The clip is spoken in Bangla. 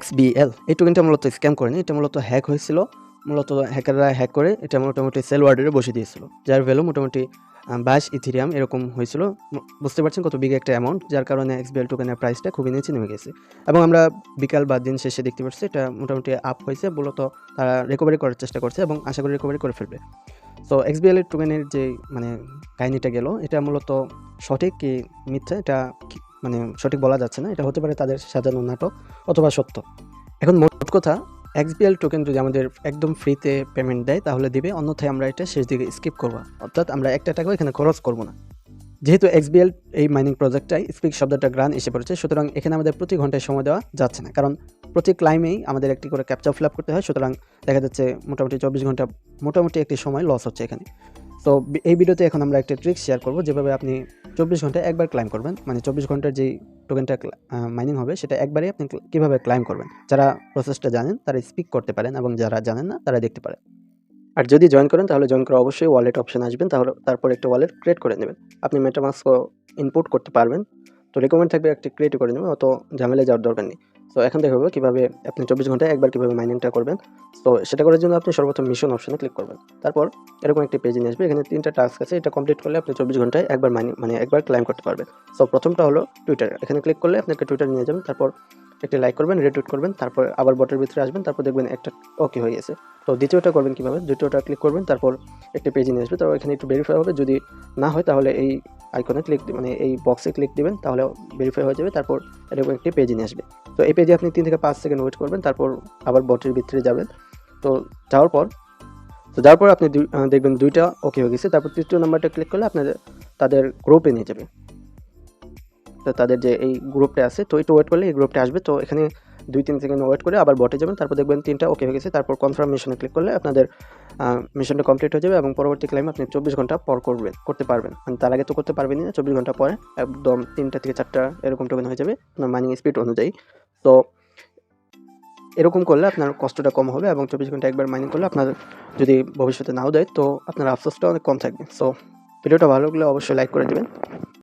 XBL এই টোকেনটা মূলত স্ক্যাম করেনি, এটা মূলত হ্যাক হয়েছিল। মূলত হ্যাকাররা হ্যাক করে এটা মোটামুটি সেল ওয়ার্ডারে বসিয়ে দিয়েছিল, যার ভ্যালু মোটামুটি 22 ইথেরিয়াম এরকম হয়েছিল। বুঝতে পারছেন কত বিগ একটা অ্যামাউন্ট, যার কারণে XBL টোকেনের প্রাইসটা খুবই নিচে নেমে গেছে। এবং আমরা বিকাল বা দিন শেষে দেখতে পাচ্ছি এটা মোটামুটি আপ হয়েছে। মূলত তারা রিকভারি করার চেষ্টা করছে এবং আশা করি রিকভারি করে ফেলবে। সো XBL এর টোকেনের যে মানে কাহিনীটা গেল, এটা মূলত সঠিক কি মিথ্যা এটা মানে সঠিক বলা যাচ্ছে না। এটা হতে পারে তাদের সাজানো নাটক অথবা সত্য। এখন মোট কথা, XBL টোকেন যদি আমাদের একদম ফ্রিতে পেমেন্ট দেয় তাহলে দিবে, অন্যথায় আমরা এটা শেষ দিকে স্কিপ করবো, অর্থাৎ আমরা একটা টাকাও এখানে খরচ করবো না। যেহেতু XBL এই মাইনিং প্রজেক্টটাই স্পিক শব্দটা গ্রান এসে পড়েছে, সুতরাং এখানে আমাদের প্রতি ঘন্টায় সময় দেওয়া যাচ্ছে না, কারণ প্রতি ক্লাইমেই আমাদের একটি করে ক্যাপচা ফিল আপ করতে হয়। সুতরাং দেখা যাচ্ছে মোটামুটি 24 ঘন্টা মোটামুটি একটি সময় লস হচ্ছে এখানে। তো এই ভিডিওতে এখন আমরা একটা ট্রিক শেয়ার করব, যেভাবে আপনি 24 ঘন্টায় একবার ক্লাইম করবেন, মানে 24 ঘন্টার যেই টোকেনটা মাইনিং হবে সেটা একবারেই আপনি কীভাবে ক্লাইম করবেন। যারা প্রসেসটা জানেন তারা স্পিক করতে পারেন এবং যারা জানেন না তারা দেখতে পারেন। আর যদি জয়েন করেন তাহলে জয়েন করা অবশ্যই ওয়ালেট অপশন আসবেন, তাহলে তারপর একটা ওয়ালেট ক্রিয়েট করে নেবেন। আপনি মেটামাস্কও ইনপুট করতে পারবেন, তো রেকমেন্ড থাকবে একটি ক্রিয়েট করে নেবেন, অত ঝামেলায় যাওয়ার দরকার নেই। সো এখন দেখাবো কীভাবে আপনি 24 ঘন্টায় একবার কীভাবে মাইনিংটা করবেন। তো সেটা করার জন্য আপনি সর্বপ্রথম মিশন অপশনে ক্লিক করবেন। তারপর এরকম একটি পেজে নিয়ে আসবে, এখানে 3টা টাস্ক আছে, এটা কমপ্লিট করলে আপনি 24 ঘন্টায় একবার মানে একবার ক্লাইম করতে পারবেন। সো প্রথমটা হলো টুইটার, এখানে ক্লিক করলে আপনাকে টুইটার নিয়ে যাবেন, তারপর একটি লাইক করবেন, রিটুইট করবেন, তারপর আবার বটের ভিতরে আসবেন, তারপর দেখবেন একটা ওকে হয়ে গেছে। তো দ্বিতীয়টা করবেন কীভাবে, দ্বিতীয়টা ক্লিক করবেন, তারপর একটা পেজে নিয়ে আসবে, তো এখানে একটু ভেরিফাই হবে, যদি না হয় তাহলে এই আইকনে ক্লিক মানে এই বক্সে ক্লিক দিবেন, তাহলে ভেরিফাই হয়ে যাবে। তারপর এরকম একটি পেজে নিয়ে আসবে, তো এই পেজে আপনি 3 থেকে 5 সেকেন্ড ওয়েট করবেন, তারপর আবার বটের ভিতরে যাবেন। তো যাওয়ার পর আপনি দেখবেন 2টা ওকে হয়ে গেছে। তারপর 3য় নাম্বারটা ক্লিক করলে আপনাদের তাদের গ্রুপে নিয়ে যাবে। তো তাদের যে এই গ্রুপটা আছে, তো একটু ওয়েট করলে এই গ্রুপটা আসবে। তো এখানে 2-3 সেকেন্ড ওয়েট করে আবার বটে যাবেন, তারপর দেখবেন 3টা ওকে হয়ে গেছে। তারপর কনফার্ম মিশনে ক্লিক করলে আপনাদের মিশনটা কমপ্লিট হয়ে যাবে এবং পরবর্তী ক্লাইম আপনি 24 ঘন্টা পর করতে পারবেন। মানে তার আগে তো করতে পারবেনই না, 24 ঘন্টা পরে একদম 3টা থেকে 4টা এরকম টোকেন হয়ে যাবে আপনার মাইনিং স্পিড অনুযায়ী। তো এরকম করলে আপনার কষ্টটা কম হবে এবং 24 ঘন্টা একবার মাইনিং করলে আপনার যদি ভবিষ্যতে নাও দেয় তো আপনার আফসোসটা অনেক কম থাকবে। সো ভিডিওটা ভালো লাগলে অবশ্যই লাইক করে দেবেন।